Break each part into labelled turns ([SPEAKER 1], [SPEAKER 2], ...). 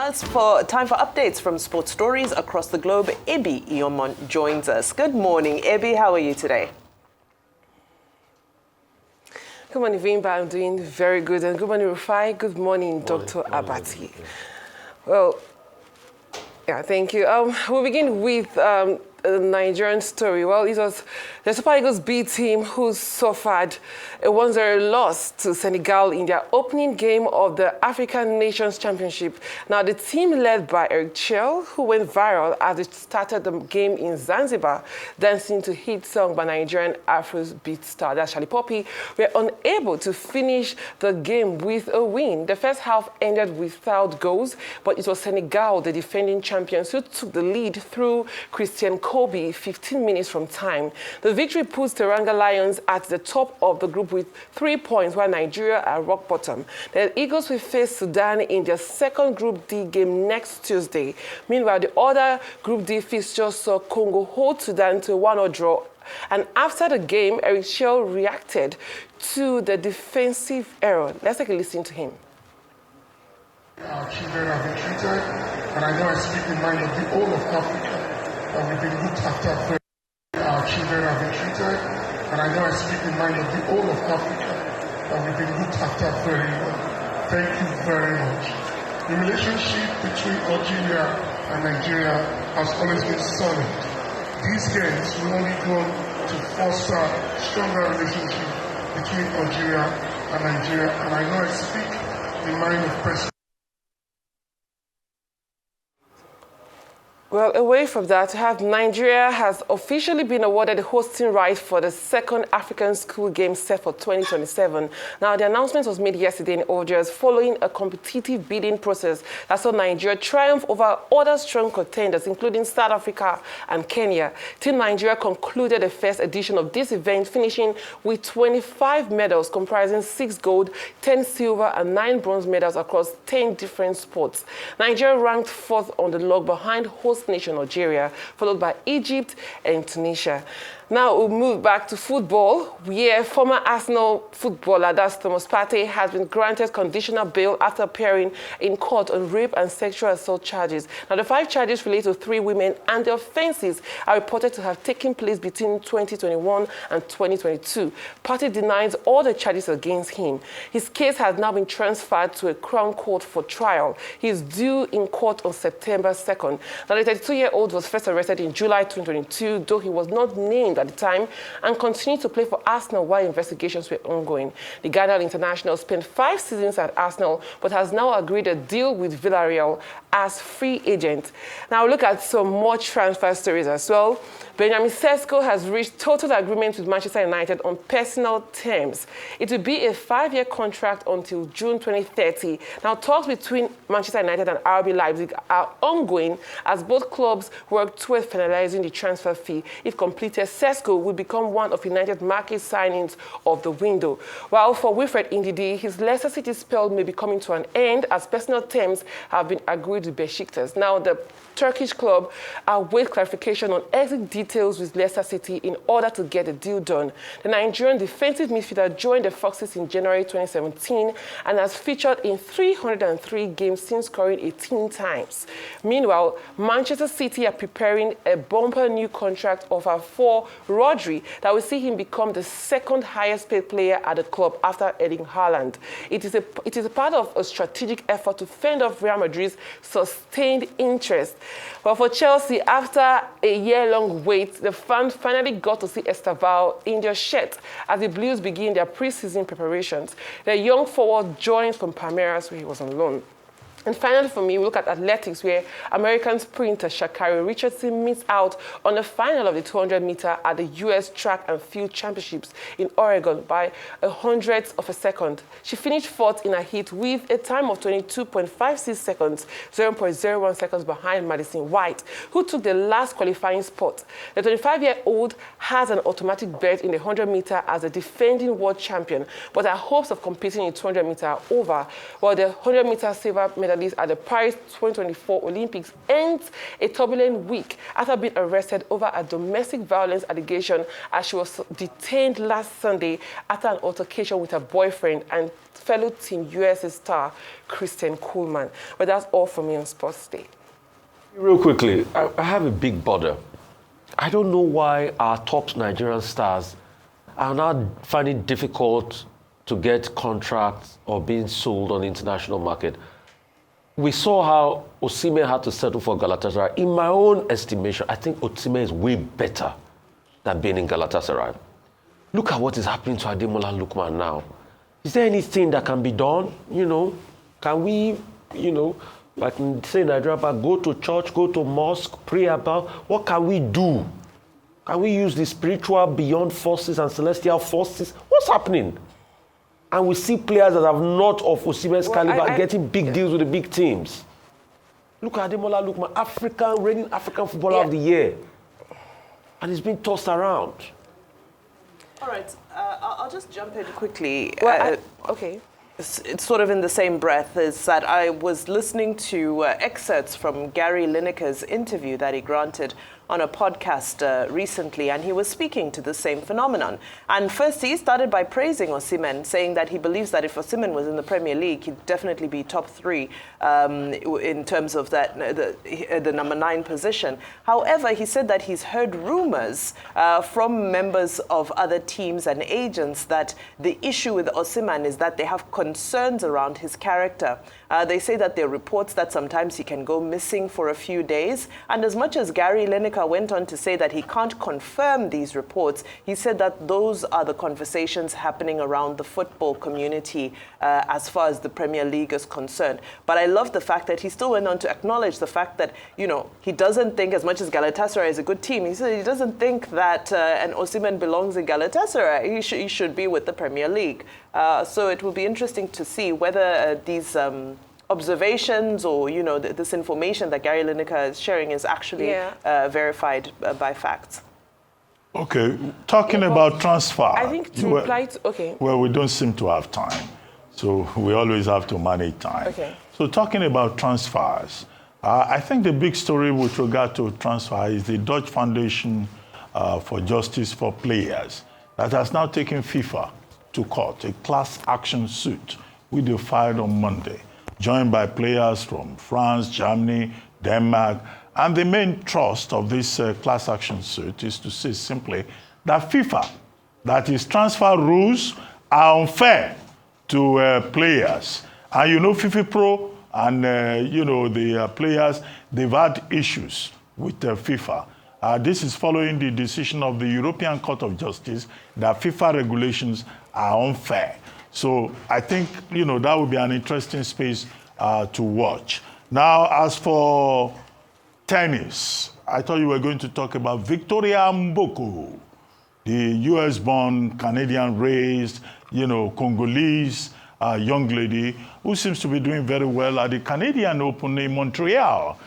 [SPEAKER 1] Now it's time for updates from sports stories across the globe. Ebi Iomon joins us. Good morning, Ebi. How are you today?
[SPEAKER 2] Good morning, Vimba. I'm doing very good. And good morning, Rufai. Good morning, Dr. Abati. Well, yeah, thank you. We'll begin with a Nigerian story. Well, it was the Super Eagles B team who suffered a 1-0 loss to Senegal in their opening game of the African Nations Championship. Now, the team led by Eric Chell, who went viral as it started the game in Zanzibar, dancing to hit song by Nigerian Afrobeat star, that's Charlie Poppy, were unable to finish the game with a win. The first half ended without goals, but it was Senegal, the defending champions, who took the lead through Christian Kobe 15 minutes from time. The victory puts Teranga Lions at the top of the group with 3 points, while Nigeria are rock bottom. The Eagles will face Sudan in their second Group D game next Tuesday. Meanwhile, the other Group D fixture saw Congo hold Sudan to a 1-1 draw. And after the game, Eric Chell reacted to the defensive error. Let's take a listen to him.
[SPEAKER 3] Our children have been treated, and I know I speak in mind of the whole of Africa, that we've been looked after. Our children have been treated, and I know I speak in mind of the whole of Africa, that we've been looked after very well. Thank you very much. The relationship between Algeria and Nigeria has always been solid. These games will only go to foster stronger relationship between Algeria and Nigeria, and I know I speak in mind of President.
[SPEAKER 2] Well, away from that, Nigeria has officially been awarded the hosting right for the second African School Games set for 2027. Now, the announcement was made yesterday in Algiers following a competitive bidding process that saw Nigeria triumph over other strong contenders, including South Africa and Kenya. Team Nigeria concluded the first edition of this event, finishing with 25 medals comprising 6 gold, 10 silver, and 9 bronze medals across 10 different sports. Nigeria ranked 4th on the log behind host nation Algeria, followed by Egypt and Tunisia. Now we'll move back to football, where former Arsenal footballer, that's Thomas Partey, has been granted conditional bail after appearing in court on rape and sexual assault charges. Now, the 5 charges relate to 3 women, and the offences are reported to have taken place between 2021 and 2022. Partey denies all the charges against him. His case has now been transferred to a Crown Court for trial. He is due in court on September 2nd. Now, the 32-year-old was first arrested in July 2022, though he was not named at the time, and continued to play for Arsenal while investigations were ongoing. The Ghanaian international spent 5 seasons at Arsenal, but has now agreed a deal with Villarreal as free agent. Now look at some more transfer stories as well. Benjamin Sesko has reached total agreement with Manchester United on personal terms. It will be a 5-year contract until June 2030. Now, talks between Manchester United and RB Leipzig are ongoing as both clubs work towards finalizing the transfer fee. If completed, Sesko will become one of United's market signings of the window. While for Wilfred Ndidi, his Leicester City spell may be coming to an end as personal terms have been agreed with Besiktas. Now, the Turkish club await clarification on exit details with Leicester City in order to get the deal done. The Nigerian defensive midfielder joined the Foxes in January 2017 and has featured in 303 games since scoring 18 times. Meanwhile, Manchester City are preparing a bumper new contract offer for Rodri that will see him become the second highest paid player at the club after Erling Haaland. It is a part of a strategic effort to fend off Real Madrid's sustained interest. But for Chelsea, after a year-long wait, the fans finally got to see Estaval in their shirt as the Blues begin their pre-season preparations. The young forward joined from Palmeiras, where he was on loan. And finally, for me, we look at athletics, where American sprinter Sha'Carri Richardson meets out on the final of the 200-meter at the U.S. Track and Field Championships in Oregon by 1/100th of a second. She finished 4th in a heat with a time of 22.56 seconds, 0.01 seconds behind Madison White, who took the last qualifying spot. The 25-year-old has an automatic berth in the 100-meter as a defending world champion, but her hopes of competing in 200-meter are over, while the 100-meter silver medal medalist at the Paris 2024 Olympics ends a turbulent week after being arrested over a domestic violence allegation as she was detained last Sunday after an altercation with her boyfriend and fellow Team USA star Christian Coleman. But that's all from me on Sports Day.
[SPEAKER 4] Real quickly, I have a big bother. I don't know why our top Nigerian stars are now finding it difficult to get contracts or being sold on the international market. We saw how Osimhen had to settle for Galatasaray. In my own estimation, I think Osimhen is way better than being in Galatasaray. Look at what is happening to Ademola Lookman now. Is there anything that can be done? Can we, like say in Nigeria, go to church, go to mosque, pray about, what can we do? Can we use the spiritual beyond forces and celestial forces? What's happening? And we see players that have not of Osimhen's caliber getting big deals with the big teams. Look at Ademola Lookman, reigning African footballer of the year. And he's been tossed around.
[SPEAKER 1] All right, I'll just jump in quickly.
[SPEAKER 2] Okay.
[SPEAKER 1] It's sort of in the same breath, is that I was listening to excerpts from Gary Lineker's interview that he granted on a podcast recently, and he was speaking to the same phenomenon. And first, he started by praising Osimhen, saying that he believes that if Osimhen was in the Premier League, he'd definitely be top three in terms of that the number 9 position. However, he said that he's heard rumors from members of other teams and agents that the issue with Osimhen is that they have concerns around his character. They say that there are reports that sometimes he can go missing for a few days. And as much as Gary Lineker went on to say that he can't confirm these reports, he said that those are the conversations happening around the football community as far as the Premier League is concerned. But I love the fact that he still went on to acknowledge the fact that, he doesn't think, as much as Galatasaray is a good team, he said he doesn't think that an Osimhen belongs in Galatasaray. He should be with the Premier League. So it will be interesting to see whether these observations or, this information that Gary Lineker is sharing is actually verified by facts.
[SPEAKER 5] Okay, talking about transfer.
[SPEAKER 2] I think to reply to, okay.
[SPEAKER 5] Well, we don't seem to have time, so we always have to manage time.
[SPEAKER 2] Okay.
[SPEAKER 5] So talking about transfers, I think the big story with regard to transfer is the Dutch Foundation for Justice for Players that has now taken FIFA to court, a class action suit which they filed on Monday, joined by players from France, Germany, Denmark. And the main thrust of this class action suit is to say simply that FIFA, that is transfer rules are unfair to players. And FIFA Pro and the players, they've had issues with FIFA. This is following the decision of the European Court of Justice that FIFA regulations are unfair. So I think, that would be an interesting space to watch. Now, as for tennis, I thought you were going to talk about Victoria Mboko, the US-born, Canadian-raised, Congolese young lady who seems to be doing very well at the Canadian Open in Montreal.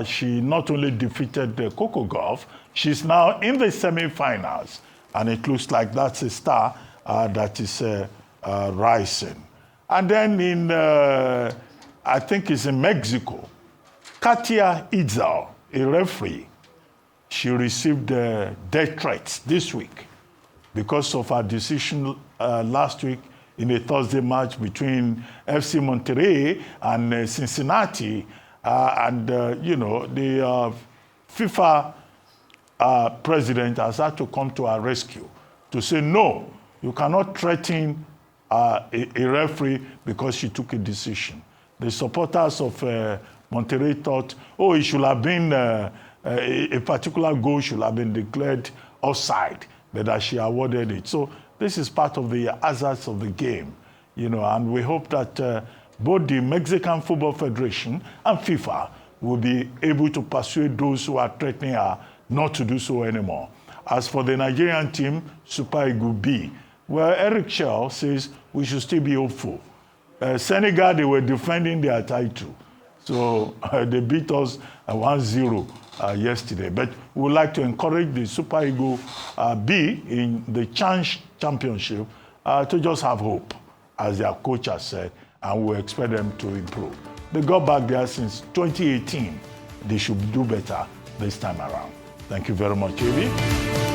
[SPEAKER 5] She not only defeated Coco Gauff, she's now in the semi-finals. And it looks like that's a star that is rising. And then I think it's in Mexico, Katia Itzal, a referee, she received death threats this week because of her decision last week in a Thursday match between FC Monterrey and Cincinnati. The FIFA president has had to come to our rescue to say, no, you cannot threaten a referee because she took a decision. The supporters of Monterrey thought, it should have been, a particular goal should have been declared offside, but that she awarded it. So this is part of the hazards of the game, and we hope that both the Mexican Football Federation and FIFA will be able to persuade those who are threatening her not to do so anymore. As for the Nigerian team, Super Eagles B, well, Eric Shell says we should still be hopeful. Senegal, they were defending their title. So they beat us 1-0 yesterday. But we would like to encourage the Super Eagles B in the Chance Championship to just have hope, as their coach has said, and we expect them to improve. They got back there since 2018. They should do better this time around. Thank you very much, JB.